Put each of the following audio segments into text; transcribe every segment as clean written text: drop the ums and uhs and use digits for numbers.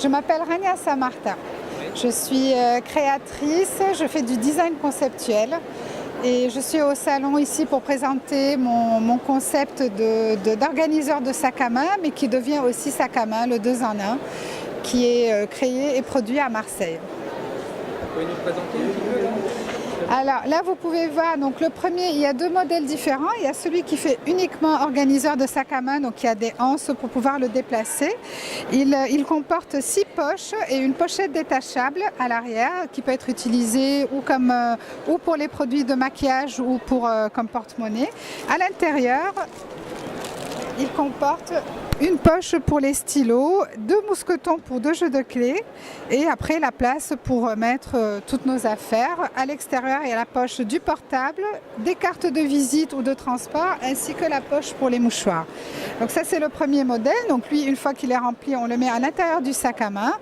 Je m'appelle Rania Samartin. Je suis créatrice, je fais du design conceptuel et je suis au salon ici pour présenter mon concept d'organiseur de sac à main, mais qui devient aussi sac à main, le 2 en 1, qui est créé et produit à Marseille. Vous pouvez nous présenter un petit peu là ? Alors là, vous pouvez voir, donc le premier, il y a deux modèles différents. Il y a celui qui fait uniquement organiseur de sac à main, donc il y a des anses pour pouvoir le déplacer. Il comporte 6 poches et une pochette détachable à l'arrière qui peut être utilisée ou pour les produits de maquillage ou comme porte-monnaie. À l'intérieur, il comporte une poche pour les stylos, 2 mousquetons pour 2 jeux de clés et après la place pour mettre toutes nos affaires. À l'extérieur, il y a la poche du portable, des cartes de visite ou de transport ainsi que la poche pour les mouchoirs. Donc ça, c'est le premier modèle. Donc lui, une fois qu'il est rempli, on le met à l'intérieur du sac à main.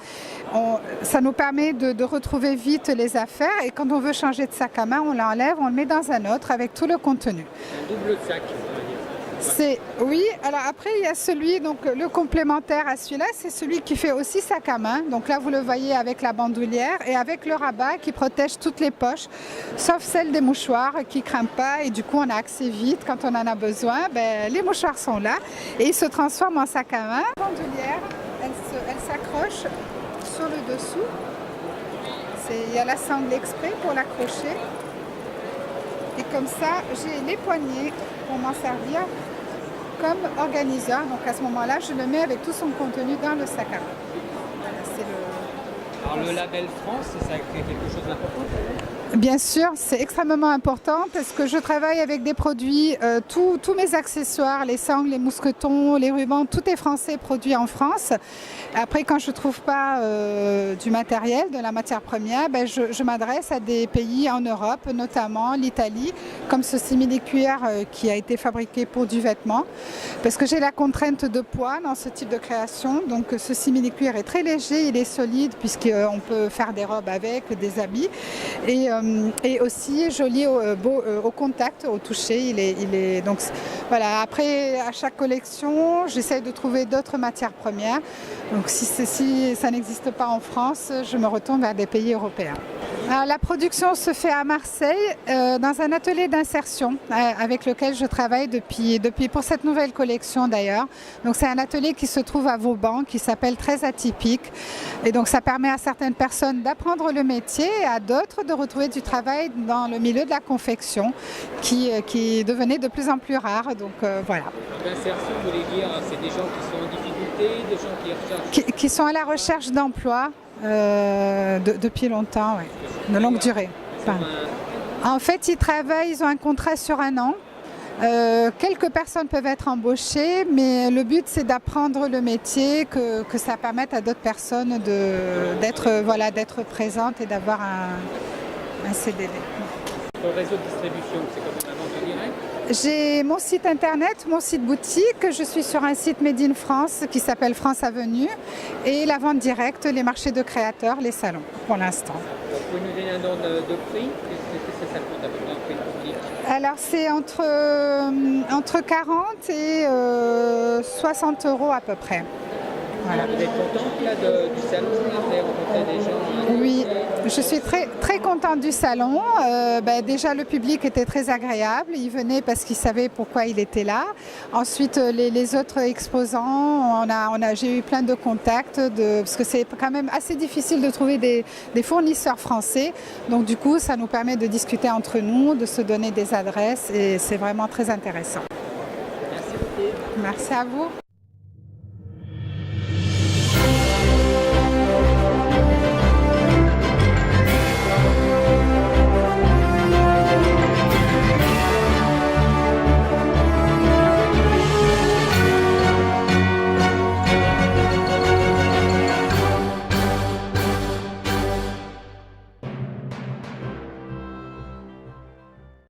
Ça nous permet de retrouver vite les affaires et quand on veut changer de sac à main, on l'enlève, on le met dans un autre avec tout le contenu. Un double sac. Oui, alors après il y a celui, donc le complémentaire à celui-là, c'est celui qui fait aussi sac à main. Donc là vous le voyez avec la bandoulière et avec le rabat qui protège toutes les poches, sauf celle des mouchoirs qui ne crament pas et du coup on a accès vite quand on en a besoin. Les mouchoirs sont là et ils se transforment en sac à main. La bandoulière, elle s'accroche sur le dessous. Il y a la sangle exprès pour l'accrocher. Et comme ça, j'ai les poignées pour m'en servir comme organiseur. Donc à ce moment-là, je le mets avec tout son contenu dans le sac à main. Voilà, Alors le label France, ça crée quelque chose d'important pour vous ? Bien sûr, c'est extrêmement important parce que je travaille avec des produits, tous mes accessoires, les sangles, les mousquetons, les rubans, tout est français, produit en France. Après, quand je ne trouve pas du matériel, de la matière première, je m'adresse à des pays en Europe, notamment l'Italie, comme ce simili-cuir qui a été fabriqué pour du vêtement. Parce que j'ai la contrainte de poids dans ce type de création. Donc ce simili-cuir est très léger, il est solide puisqu'on peut faire des robes avec, des habits. Et aussi joli au contact, au toucher. Donc voilà. Après, à chaque collection, j'essaie de trouver d'autres matières premières. Donc si ça n'existe pas en France, je me retourne vers des pays européens. Alors, la production se fait à Marseille dans un atelier d'insertion avec lequel je travaille depuis pour cette nouvelle collection d'ailleurs. Donc c'est un atelier qui se trouve à Vauban qui s'appelle Très Atypique et donc ça permet à certaines personnes d'apprendre le métier et à d'autres de retrouver du travail dans le milieu de la confection qui devenait de plus en plus rare. Donc voilà. L'insertion, vous voulez dire, c'est des gens qui sont en difficulté, des gens qui recherchent... Qui sont à la recherche d'emploi depuis longtemps, oui. De longue durée. En fait, ils ont un contrat sur 1 an. Quelques personnes peuvent être embauchées, mais le but c'est d'apprendre le métier, que ça permette à d'autres personnes d'être présentes et d'avoir un CDD. Votre réseau de distribution, c'est comme la vente en direct ? J'ai mon site internet, mon site boutique, je suis sur un site Made in France qui s'appelle France Avenue et la vente directe, les marchés de créateurs, les salons pour l'instant. Vous pouvez nous donner un ordre de prix ? Qu'est-ce que ça coûte à peu près un prix public ? Alors c'est entre 40 et 60 € à peu près. Voilà. Vous êtes contente là, du salon, vous avez rencontré des gens ? Oui, je suis très, très contente du salon. Déjà le public était très agréable, il venait parce qu'il savait pourquoi il était là. Ensuite les autres exposants, j'ai eu plein de contacts parce que c'est quand même assez difficile de trouver des fournisseurs français. Donc du coup ça nous permet de discuter entre nous, de se donner des adresses et c'est vraiment très intéressant. Merci beaucoup. Merci à vous.